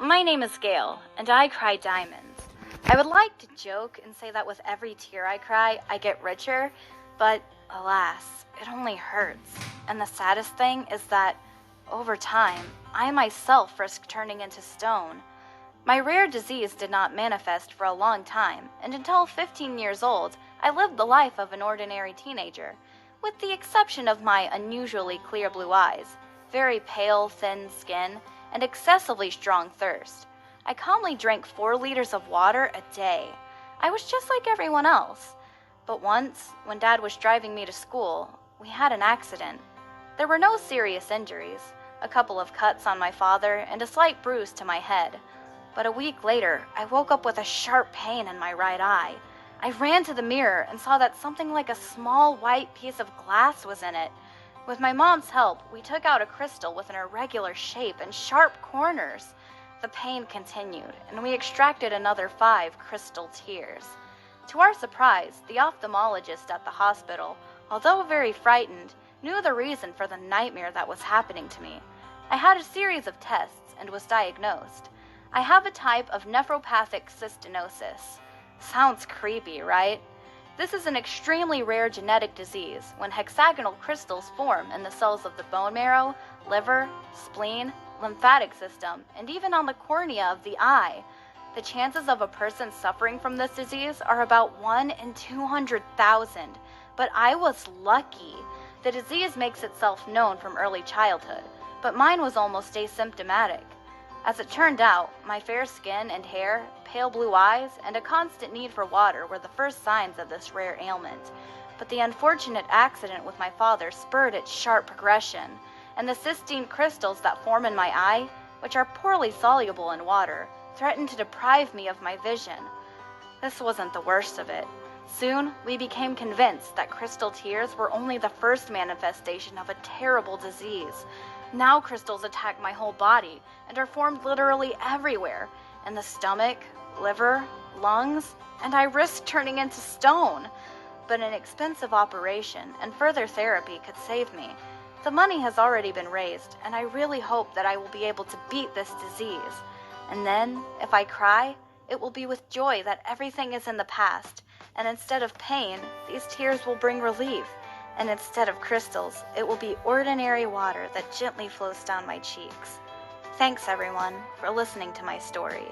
My name is Gail, and I cry diamonds. I would like to joke and say that with every tear I cry, I get richer, but alas, it only hurts. And the saddest thing is that, over time, I myself risk turning into stone. My rare disease did not manifest for a long time, and until 15 years old, I lived the life of an ordinary teenager, with the exception of my unusually clear blue eyes, very pale, thin skin, and excessively strong thirst. I calmly drank 4 liters of water a day. I was just like everyone else. But once, when Dad was driving me to school, we had an accident. There were no serious injuries, a couple of cuts on my father and a slight bruise to my head. But a week later, I woke up with a sharp pain in my right eye. I ran to the mirror and saw that something like a small white piece of glass was in it. With my mom's help, we took out a crystal with an irregular shape and sharp corners. The pain continued, and we extracted another 5 crystal tears. To our surprise, the ophthalmologist at the hospital, although very frightened, knew the reason for the nightmare that was happening to me. I had a series of tests and was diagnosed. I have a type of nephropathic cystinosis. Sounds creepy, right? This is an extremely rare genetic disease when hexagonal crystals form in the cells of the bone marrow, liver, spleen, lymphatic system, and even on the cornea of the eye. The chances of a person suffering from this disease are about 1 in 200,000, but I was lucky. The disease makes itself known from early childhood, but mine was almost asymptomatic. As it turned out, my fair skin and hair, pale blue eyes, and a constant need for water were the first signs of this rare ailment. But the unfortunate accident with my father spurred its sharp progression, and the cystine crystals that form in my eye, which are poorly soluble in water, threatened to deprive me of my vision. This wasn't the worst of it. Soon, we became convinced that crystal tears were only the first manifestation of a terrible disease. Now crystals attack my whole body and are formed literally everywhere, in the stomach, liver, lungs, and I risk turning into stone. But an expensive operation and further therapy could save me. The money has already been raised, and I really hope that I will be able to beat this disease. And then, if I cry, it will be with joy that everything is in the past, and instead of pain, these tears will bring relief. And instead of crystals, it will be ordinary water that gently flows down my cheeks. Thanks everyone for listening to my story.